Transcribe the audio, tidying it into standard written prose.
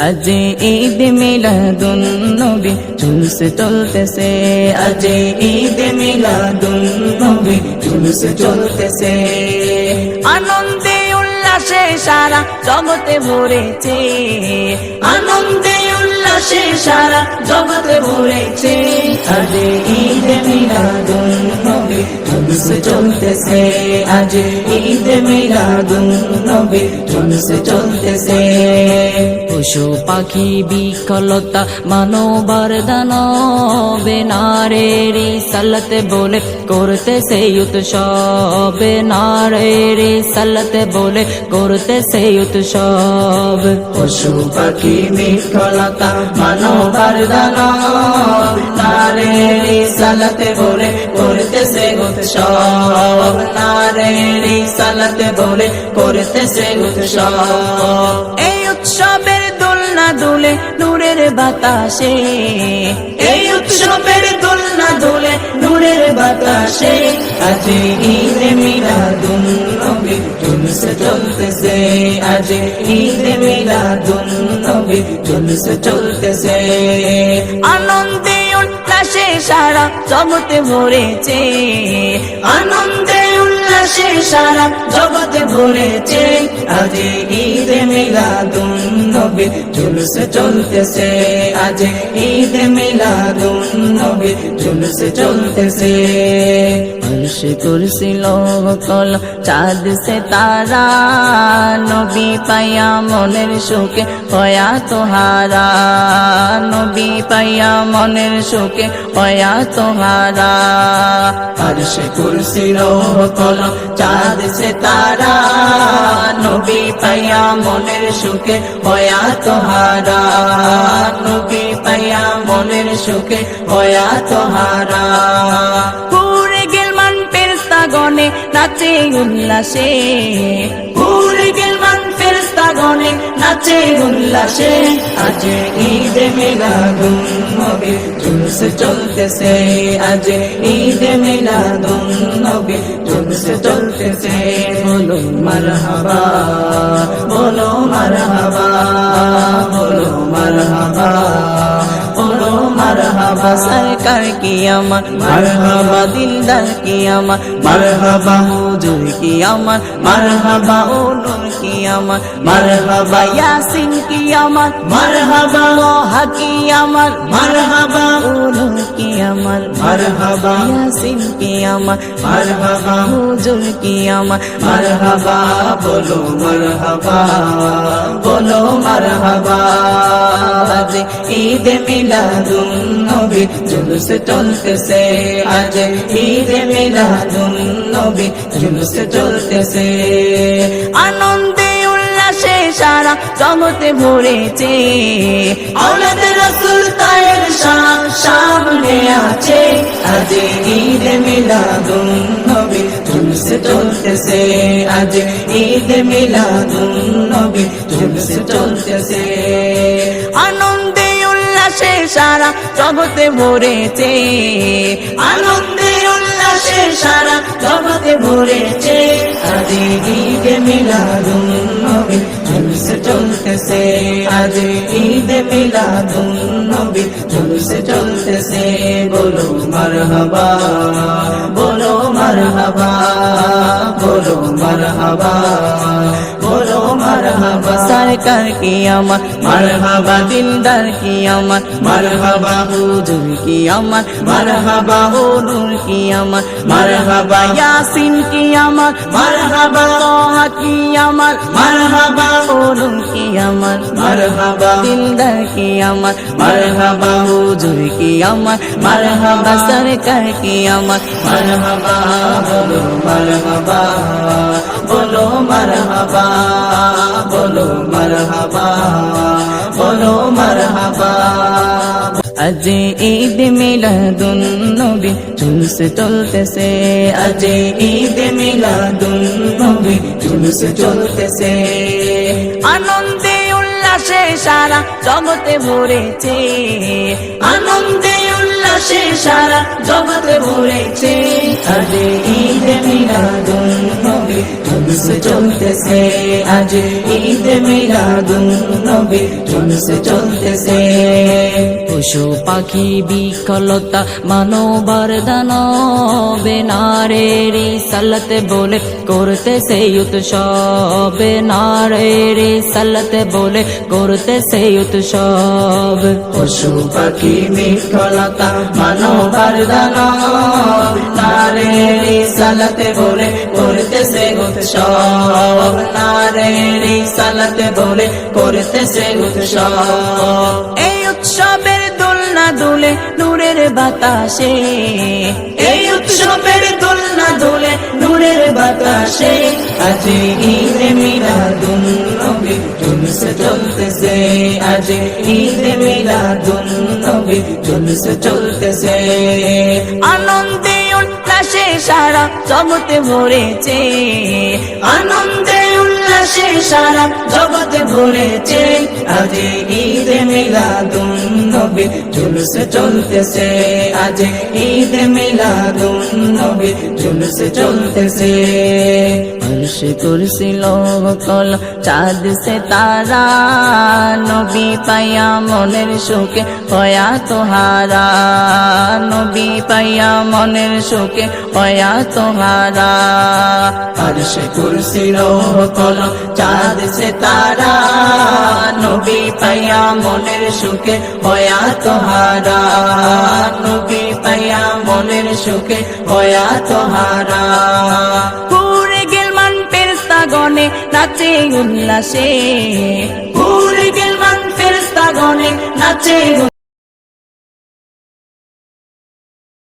আজ ঈদ মিলাদুন নবী জুলুস চলতেছে, আজ ঈদ মিলাদুন নবী জুলুস চলতেছে। আনন্দে উল্লাসে সারা জগতে ভরেছে, আনন্দে উল্লাসে সারা জগতে ভরেছে। আজ ঈদ মিলাদুন নবী জুলুস চলতেছে, আজ ঈদ মিলাদুন নবী জুলুস চলতেছে। পশু পাখি বিকলতা মানবার দানবে নারীর রিসালাত বলে করতেছে উৎসব, নারীর রিসালাত বলে করতেছে উৎসব। পশু পাখি বিকলতা মানবার দানব নারীর রিসালাত বলে করতেছে উৎসব, নারীর রিসালাত বলে করতেছে উৎসব। এই উৎসবের দোলনা দুলে নূরের বাতাসে, এই উৎসবের দোলনা দুলে নূরের বাতাসে। আজ ঈদ মিলাদুন নবী জুলুস চলতেছে, আজ ঈদ মিলাদুন নবী জুলুস চলতেছে। আনন্দে উল্লাসে সারা জগতে ভরেছে, আনন্দে উল্লাসে সারা জগতে ভরেছে। আজ ঈদ মিলাদুন নবী জুলুস চলতেছে, আজ ঈদ মিলাদুন নবী জুলুস চলতেছে। अर्श कुर्सी लोकल चाँद से तारा नबी पाया मनेर सुखे होया तोहारा, नबी पाया मनेर सुखे होया तोहारा। अर्श कुर्सी लोकल चाँद से तारा नबी पाया मनेर सुखे होया तोहारा, नबी पाया मनेर सुखे होया तोहारा। গনে নাচে উল্লাসে, উড়ে গেল মান ফেরেশতা গনে নাচে উল্লাসে। আজ ঈদ মিলাদুন নবী জুলুস চলতেছে, আজ ঈদ মিলাদুন নবী জুলুস চলতেছে। বলো মারহাবা, বলো মারহাবা, বলো মারহাবা, বলো মারহাবা। সরকার কি আমার মারহাবা, দিলদার কি আমার মারহাবা, হুজুর কি আমার মারহাবা, ও নূর কি আমার মারহাবা, ইয়াসিন কি আমার মারহাবা, ওহা কি আমার মারহাবা, ও নূর কি আমার মারহাবা, ইয়াসিন কি আমার মারহাবা, হুজুর কি আমার মারহাবা। বলো মারহাবা, বলো মারহাবা। আজ ঈদ মিলাদুন নবী জুলুস চলতেছে, আজ ঈদ মিলাদুন নবী জুলুস চলতেছে। আনন্দে উল্লাসে সারা জগতে ভরেছে, আওলাদে রাসূল তায়ের শান সামনে আছে। আজ ঈদ মিলাদুন নবী জুলুস চলতেছে, আজ ঈদ মিলাদুন নবী জুলুস চলতেছে। আনন্দে উল্লাসে সারা জগতে ভরেছে, আনন্দে উল্লাসে সারা জগতে ভরেছে। আজ ঈদ মিলাদুন নবী জুলুস চলতেছে, আজ ঈদ মিলাদুন নবী জুলুস চলতেছে। বলো মারহাবা, বলো মারহাবা, বলো মারহাবা, বলো মারহাবা। সরকার কি আমার মারহাবা, দিলদার কি আমার মারহাবা, হুজুর কি আমার মারহাবা, ও নূর কি আমার মারহাবা, ইয়াসিন কি আমার মারহাবা, ওহা কি আমার মারহাবা, ও নূর কি আমার মারহাবা, দিলদার কি আমার মারহাবা, হুজুর কি আমার মারহাবা, সরকার কি আমার মারহাবা। বলো মারহাবা, বলো মারহাবা, বলো মারহাবা, বলো মারহাবা। আজ ঈদ মিলাদুন নবী জুলুস চলতেছে, আজ ঈদ মিলাদুন নবী জুলুস চলতেছে। আনন্দে উল্লাসে সারা জগতে ভরেছে, আনন্দে উল্লাসে সারা জগৎ ভরেছে আজ ঈদ মিলাদুন নবী জুলুস চলতেছে আজ ঈদ মিলাদুন নবী জুলুস চলতেছে পশু পাখি বিকলতা মানবার দানবে নারীর রিসালাত বলে করতেছে উৎসব নারীর রিসালাত বলে করতেছে উৎসব পশু পাখি বিকলতা মানবার দানব নারীর রিসালাত বলে করতেছে উৎসব নারীর রিসালাত বলে করতেছে উৎসব এই উৎসবের দোলনা দুলে নূরের বাতাসে এই উৎসবের দোলনা দুলে নূরের বাতাসে আজ ঈদ মিলাদুন নবী জুলুস চলতেছে আজ ঈদ মিলাদুন নবী জুলুস চলতেছে আনন্দে উল্লাসে সারা জগৎ ভরেছে আনন্দে উল্লাসে সারা জগৎ ভরেছে আজ ঈদ মিলাদুন নবী জুলুস চলতেছে আজ ঈদ মিলাদুন নবী জুলুস চলতেছে अर्श कुर्सी लोह कल चाँद से तारा नबी पाया मनेर सुखे हया तोहारा नबी पाया मनेर सुखे हया तोहारा अर्श कुर्सी लोह कल चाँद से तारा नबी पाया मनेर सुखे हया तोहारा नबी पाया मनेर सुखे हया तोहारा গনে নাচে উল্লাসে ভুলে গেল মান ফেরেশতা গনে নাচে